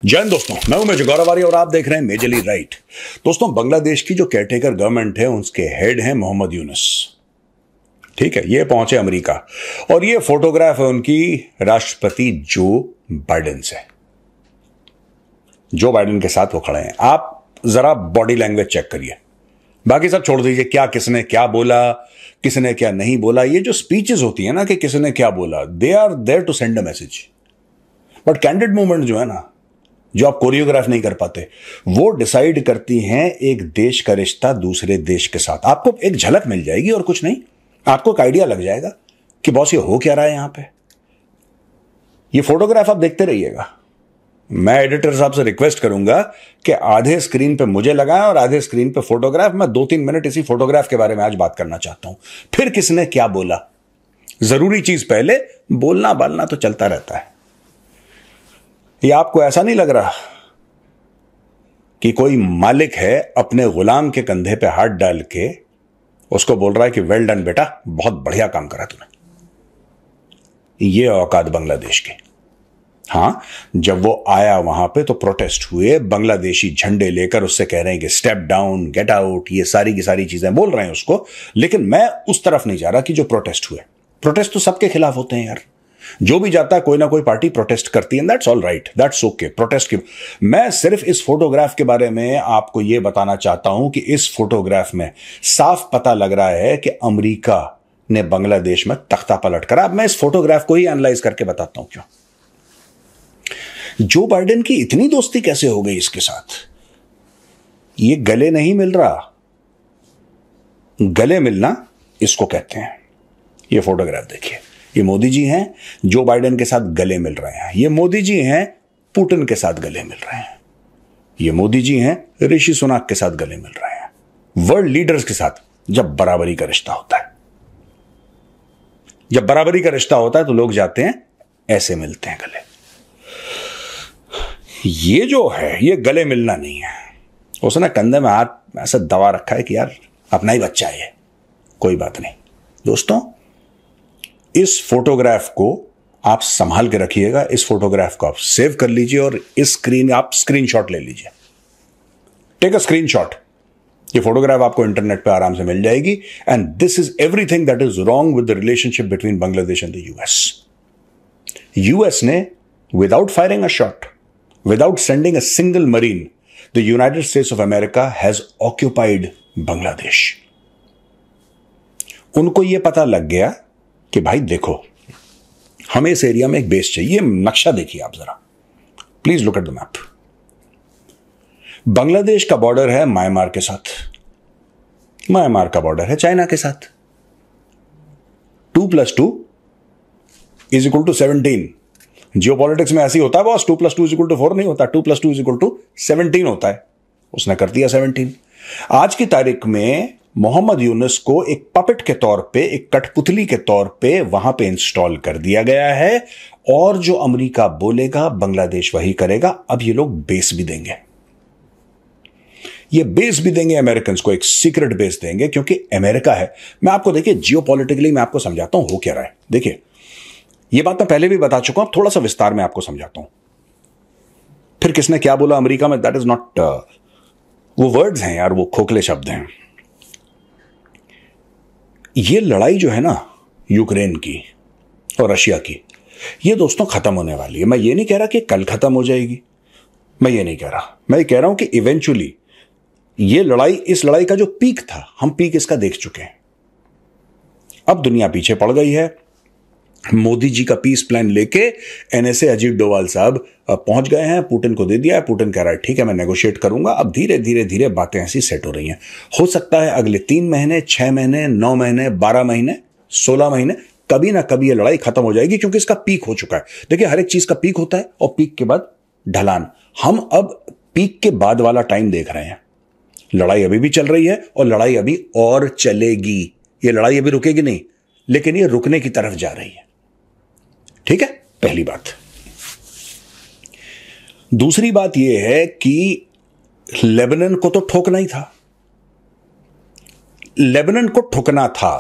जय हिंद दोस्तों, मैं हूं मेजर गौरवारी और आप देख रहे हैं मेजरली राइट। दोस्तों, बांग्लादेश की जो केयरटेकर गवर्नमेंट है उसके हेड हैं मोहम्मद यूनुस। ठीक है, ये पहुंचे अमेरिका और ये फोटोग्राफ है उनकी राष्ट्रपति जो बाइडेन से। जो बाइडेन के साथ वो खड़े हैं। आप जरा बॉडी लैंग्वेज चेक करिए, बाकी सब छोड़ दीजिए। क्या किसने क्या बोला, किसने क्या नहीं बोला, ये जो स्पीचेस होती है ना कि किसने क्या बोला, they are there to send a message. But candid movement जो है ना, जो आप कोरियोग्राफ नहीं कर पाते, वो डिसाइड करती हैं एक देश का रिश्ता दूसरे देश के साथ। आपको एक झलक मिल जाएगी और कुछ नहीं, आपको एक आइडिया लग जाएगा कि बॉस ये हो क्या रहा है यहां पे। ये फोटोग्राफ आप देखते रहिएगा। मैं एडिटर साहब से रिक्वेस्ट करूंगा कि आधे स्क्रीन पे मुझे लगाएं और आधे स्क्रीन पे फोटोग्राफ। मैं 2-3 मिनट इसी फोटोग्राफ के बारे में आज बात करना चाहता हूं। फिर किसने क्या बोला, जरूरी चीज पहले, बोलना बालना तो चलता रहता है। ये आपको ऐसा नहीं लग रहा कि कोई मालिक है अपने गुलाम के कंधे पे हाथ डाल के उसको बोल रहा है कि वेल डन बेटा, बहुत बढ़िया काम करा तूने। ये औकात बांग्लादेश की। हां, जब वो आया वहां पे तो प्रोटेस्ट हुए, बांग्लादेशी झंडे लेकर उससे कह रहे हैं कि स्टेप डाउन, गेट आउट, ये सारी की सारी चीजें बोल रहे हैं उसको। लेकिन मैं उस तरफ नहीं जा रहा कि जो प्रोटेस्ट हुए। प्रोटेस्ट तो सबके खिलाफ होते हैं यार, जो भी जाता है कोई ना कोई पार्टी प्रोटेस्ट करती है, that's all right, that's okay. Protest की मैं सिर्फ इस फोटोग्राफ के बारे में आपको यह बताना चाहता हूं कि इस फोटोग्राफ में साफ पता लग रहा है कि अमेरिका ने बांग्लादेश में तख्ता पलट करा। अब मैं इस फोटोग्राफ को ही एनालाइज करके बताता हूं क्यों। जो बाइडेन की इतनी दोस्ती कैसे हो गई इसके साथ, ये गले नहीं मिल रहा। गले मिलना इसको कहते हैं। ये फोटोग्राफ देखिए, ये मोदी जी हैं जो बाइडेन के साथ गले मिल रहे हैं। ये मोदी जी हैं पुतिन के साथ गले मिल रहे हैं। ये मोदी जी हैं ऋषि सुनाक के साथ गले मिल रहे हैं। वर्ल्ड लीडर्स के साथ जब बराबरी का रिश्ता होता है, जब बराबरी का रिश्ता होता है तो लोग जाते हैं ऐसे मिलते हैं गले। ये जो है ये गले मिलना नहीं है। उसने कंधे में हाथ ऐसा दबा रखा है कि यार अपना ही बच्चा है ये, कोई बात नहीं। दोस्तों, इस फोटोग्राफ को आप संभाल के रखिएगा। इस फोटोग्राफ को आप सेव कर लीजिए और इस स्क्रीन आप स्क्रीनशॉट ले लीजिए। Take a screenshot. ये फोटोग्राफ आपको इंटरनेट पे आराम से मिल जाएगी। And this is everything that is wrong with the relationship between Bangladesh and the US. US ने without firing a shot, without sending a single marine, the United States of America has occupied Bangladesh. उनको यह पता लग गया कि भाई देखो, हमें इस एरिया में एक बेस चाहिए। नक्शा देखिए आप जरा, please look at the map. Bangladesh का बॉर्डर है म्यांमार के साथ, म्यांमार का बॉर्डर है चाइना के साथ। 2+2 इज इक्वल टू 17। जियोपॉलिटिक्स में ऐसी होता है बॉस, 2+2 इज इक्वल टू 4 नहीं होता, 2+2 इज इक्वल टू 17 होता है। उसने कर दिया 17। आज की तारीख में मोहम्मद यूनुस को एक पपेट के तौर पे, एक कठपुतली के तौर पे वहां पे इंस्टॉल कर दिया गया है और जो अमेरिका बोलेगा बांग्लादेश वही करेगा। अब ये लोग बेस भी देंगे, ये बेस भी देंगे अमेरिकन को, एक सीक्रेट बेस देंगे क्योंकि अमेरिका है। मैं आपको देखिए जियोपॉलिटिकली मैं आपको समझाता हूं हो क्या रहा है। देखिए, ये बात मैं पहले भी बता चुका हूं, थोड़ा सा विस्तार में आपको समझाता हूं। फिर किसने क्या बोला अमेरिका में, दैट इज नॉट, वो वर्ड्स हैं यार, वो खोखले शब्द हैं। ये लड़ाई जो है ना यूक्रेन की और रशिया की, ये दोस्तों खत्म होने वाली है। मैं ये नहीं कह रहा कि कल खत्म हो जाएगी, मैं ये नहीं कह रहा। मैं ये कह रहा हूं कि इवेंचुअली ये लड़ाई, इस लड़ाई का जो पीक था, हम पीक इसका देख चुके हैं। अब दुनिया पीछे पड़ गई है। मोदी जी का पीस प्लान लेके एनएसए अजीत डोवाल साहब पहुंच गए हैं, पुतिन को दे दिया है। पुतिन कह रहा है ठीक है मैं नेगोशिएट करूंगा। अब धीरे धीरे धीरे बातें ऐसी सेट हो रही हैं। हो सकता है अगले 3 महीने, 6 महीने, 9 महीने, 12 महीने, 16 महीने, कभी ना कभी ये लड़ाई खत्म हो जाएगी क्योंकि इसका पीक हो चुका है। देखिए, हर एक चीज का पीक होता है और पीक के बाद ढलान। हम अब पीक के बाद वाला टाइम देख रहे हैं। लड़ाई अभी भी चल रही है और लड़ाई अभी और चलेगी। ये लड़ाई अभी रुकेगी नहीं, लेकिन ये रुकने की तरफ जा रही है। ठीक है, पहली बात। दूसरी बात यह है कि लेबनान को तो ठोकना ही था, लेबनान को ठोकना था।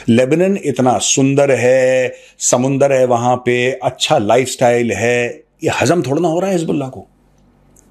लेबनान इतना सुंदर है, समुंदर है वहां पे, अच्छा लाइफस्टाइल है, ये हजम थोड़ा ना हो रहा है हिजबुल्लाह को।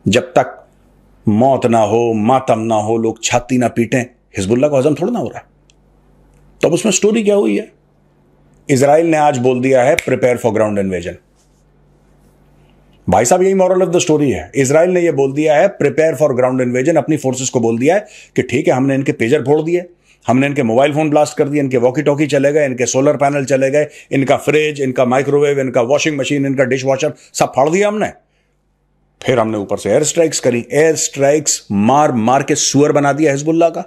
जब तक मौत ना हो, मातम ना हो, लोग छाती ना पीटें, हिजबुल्लाह को हजम थोड़ा ना हो रहा है। तो अब उसमें स्टोरी क्या हुई है? इजराइल ने आज बोल दिया है प्रिपेयर फॉर ग्राउंड इन्वेजन। भाई साहब, यही मॉरल ऑफ द स्टोरी है। इजराइल ने यह बोल दिया है प्रिपेयर फॉर ग्राउंड इन्वेजन। अपनी फोर्सेस को बोल दिया है कि ठीक है, हमने इनके पेजर फोड़ दिए, हमने इनके मोबाइल फोन ब्लास्ट कर दिए, इनके वॉकी टॉकी चले गए, इनके सोलर पैनल चले गए, इनका फ्रिज, इनका माइक्रोवेव, इनका वॉशिंग मशीन, इनका डिश वॉशर सब फाड़ दिया हमने। फिर हमने ऊपर से एयर स्ट्राइक्स करी। एयर स्ट्राइक्स मार मार के सुअर बना दिया हिजबुल्लाह का,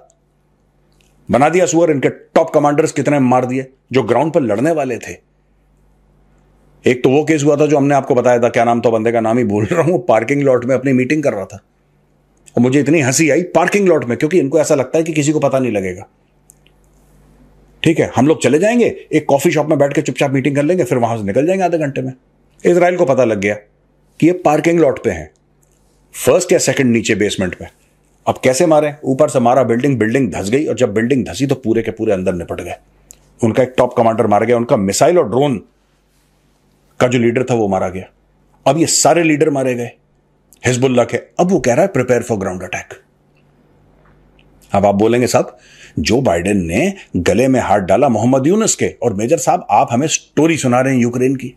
बना दिया सुअर। इनके टॉप कमांडर्स कितने मार दिए जो ग्राउंड पर लड़ने वाले थे। एक तो वो केस हुआ था जो हमने आपको बताया था, क्या नाम था बंदे का, नाम ही भूल रहा हूं, पार्किंग लॉट में अपनी मीटिंग कर रहा था और मुझे इतनी हंसी आई पार्किंग लॉट में, क्योंकि इनको ऐसा लगता है कि किसी को पता नहीं लगेगा। ठीक है, हम लोग चले जाएंगे, एक कॉफी शॉप में बैठ के चुपचाप मीटिंग कर लेंगे, फिर वहां से निकल जाएंगे आधे घंटे में। इजराइल को पता लग गया कि ये पार्किंग लॉट पे हैं, फर्स्ट या सेकंड नीचे बेसमेंट पे। अब कैसे मारे? ऊपर से मारा, बिल्डिंग धंस गई, और जब बिल्डिंग धंसी तो पूरे के पूरे अंदर निपट गए। उनका एक टॉप कमांडर मारा गया, उनका मिसाइल और ड्रोन का जो लीडर था वो मारा गया। अब ये सारे लीडर मारे गए हिजबुल्लाह के। अब वो कह रहा है प्रिपेयर फॉर ग्राउंड अटैक। अब आप बोलेंगे साहब, जो बाइडेन ने गले में हाथ डाला मोहम्मद यूनुस के, और मेजर साहब आप हमें स्टोरी सुना रहे हैं यूक्रेन की,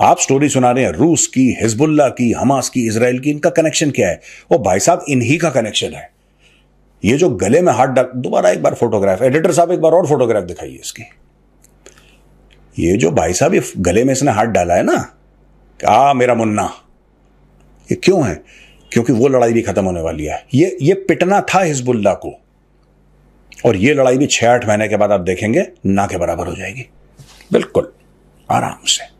आप स्टोरी सुना रहे हैं रूस की, हिजबुल्लाह की, हमास की, इजराइल की। इनका कनेक्शन क्या है? वो भाई साहब इन्हीं का कनेक्शन है। ये जो गले में हाथ डाल, दोबारा एक बार फोटोग्राफ, एडिटर साहब एक बार और फोटोग्राफ दिखाइए इसकी। ये जो भाई साहब ये गले में इसने हाथ डाला है ना, मेरा मुन्ना, ये क्यों है? क्योंकि वो लड़ाई भी खत्म होने वाली है। ये पिटना था हिजबुल्लाह को, और ये लड़ाई भी 6-8 महीने के बाद आप देखेंगे ना के बराबर हो जाएगी। बिल्कुल आराम से,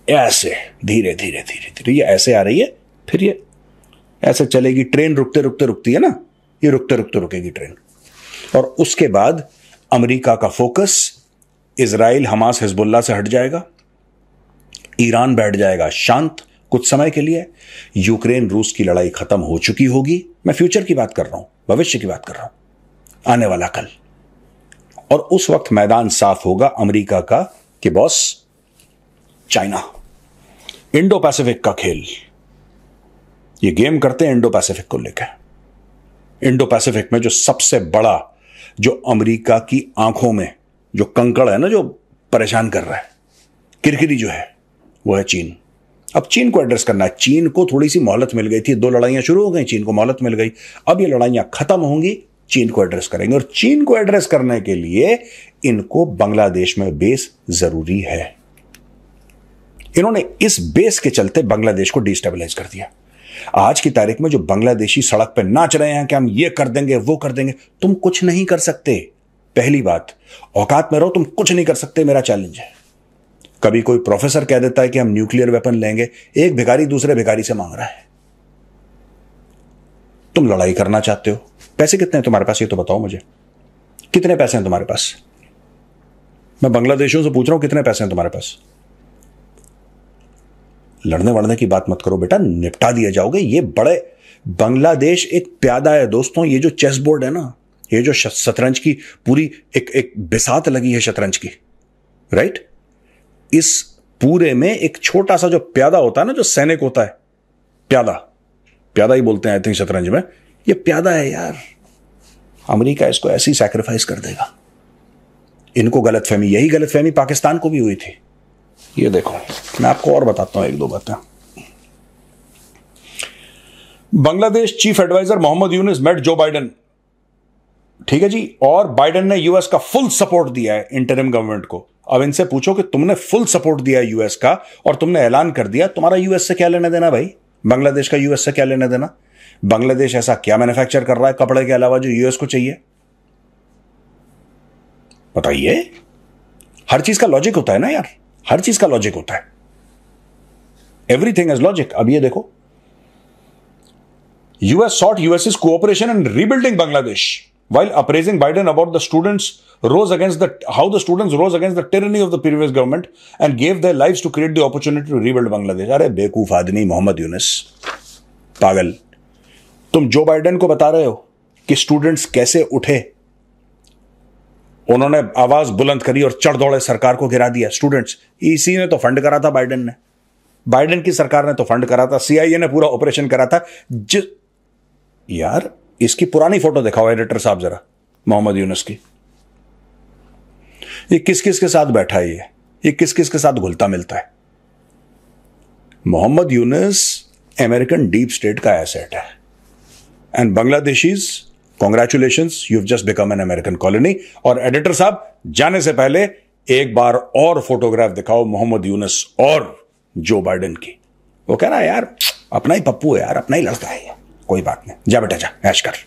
ऐसे धीरे धीरे धीरे धीरे ये ऐसे आ रही है, फिर ये ऐसे चलेगी। ट्रेन रुकते रुकते रुकती है ना, ये रुकते रुकते रुकेगी ट्रेन। और उसके बाद अमेरिका का फोकस इजराइल, हमास, हिजबुल्लाह से हट जाएगा। ईरान बैठ जाएगा शांत कुछ समय के लिए। यूक्रेन रूस की लड़ाई खत्म हो चुकी होगी। मैं फ्यूचर की बात कर रहा हूं, भविष्य की बात कर रहा हूं, आने वाला कल। और उस वक्त मैदान साफ होगा अमेरिका का कि बॉस, चाइना, इंडो पैसिफिक का खेल, ये गेम करते हैं इंडो पैसिफिक को लेकर। इंडो पैसिफिक में जो सबसे बड़ा, जो अमेरिका की आंखों में जो कंकड़ है ना, जो परेशान कर रहा है, किरकिरी जो है, वो है चीन। अब चीन को एड्रेस करना है। चीन को थोड़ी सी मोहलत मिल गई थी, 2 लड़ाइयां शुरू हो गई, चीन को मोहलत मिल गई। अब ये लड़ाइयां खत्म होंगी, चीन को एड्रेस करेंगे। और चीन को एड्रेस करने के लिए इनको बांग्लादेश में बेस जरूरी है। इन्होंने इस बेस के चलते बांग्लादेश को डिस्टेबलाइज कर दिया। आज की तारीख में जो बांग्लादेशी सड़क पर नाच रहे हैं कि हम ये कर देंगे, वो कर देंगे, तुम कुछ नहीं कर सकते। पहली बात, औकात में रहो, तुम कुछ नहीं कर सकते, मेरा चैलेंज है। कभी कोई प्रोफेसर कह देता है कि हम न्यूक्लियर वेपन लेंगे, एक भिखारी दूसरे भिखारी से मांग रहा है। तुम लड़ाई करना चाहते हो, पैसे कितने हैं तुम्हारे पास ये तो बताओ मुझे। कितने पैसे हैं तुम्हारे पास? मैं बांग्लादेशियों से पूछ रहा हूं, कितने पैसे हैं तुम्हारे पास? लड़ने वड़ने की बात मत करो बेटा, निपटा दिए जाओगे। ये बड़े, बांग्लादेश एक प्यादा है दोस्तों। ये जो चेस बोर्ड है ना, ये जो शतरंज की पूरी एक बिसात लगी है शतरंज की, राइट? इस पूरे में एक छोटा सा जो प्यादा होता है ना, जो सैनिक होता है, प्यादा ही बोलते हैं आई थिंक शतरंज में, ये प्यादा है यार। अमेरिका इसको ऐसी सैक्रिफाइस कर देगा। इनको गलतफहमी, यही गलतफहमी पाकिस्तान को भी हुई थी। ये देखो, मैं आपको और बताता हूं 1-2 बातें। Bangladesh chief adviser Mohammad Yunus met Joe Biden, ठीक है जी, और बाइडेन ने यूएस का फुल सपोर्ट दिया है इंटरिम गवर्नमेंट को। अब इनसे पूछो कि तुमने फुल सपोर्ट दिया है यूएस का और तुमने ऐलान कर दिया, तुम्हारा यूएस से क्या लेना देना भाई? बांग्लादेश का यूएस से क्या लेना देना? बांग्लादेश ऐसा क्या मैन्युफैक्चर कर रहा है कपड़े के अलावा जो यूएस को चाहिए? बताइए। हर चीज का लॉजिक होता है ना यार, हर चीज का लॉजिक होता है। Everything is logic. अब ये देखो, US sought US's cooperation in rebuilding Bangladesh while appraising Biden about the students how the students rose against the tyranny of the previous government and gave their lives to create the opportunity to rebuild Bangladesh. अरे बेवकूफ आदमी मोहम्मद यूनुस, पागल। तुम Joe Biden को बता रहे हो कि स्टूडेंट्स कैसे उठे, उन्होंने आवाज बुलंद करी और चढ़ दौड़े, सरकार को गिरा दिया। स्टूडेंट्स, इसी ने तो फंड करा था बाइडेन ने। बाइडेन की सरकार ने तो फंड करा था, CIA ने पूरा ऑपरेशन करा था। यार इसकी पुरानी फोटो दिखाओ एडिटर साहब जरा, मोहम्मद यूनुस की। ये किस किस के साथ बैठा है, ये किस किस के साथ घुलता मिलता है। Mohammad Yunus American deep state का एसेट है। And Bangladeshis, congratulations, you have just become an American colony. और एडिटर साहब जाने से पहले एक बार और फोटोग्राफ दिखाओ मोहम्मद यूनुस और जो बाइडेन की। वो कह रहा है यार अपना ही पप्पू है यार, अपना ही लड़का है, कोई बात नहीं, जा बेटा जा ऐश कर।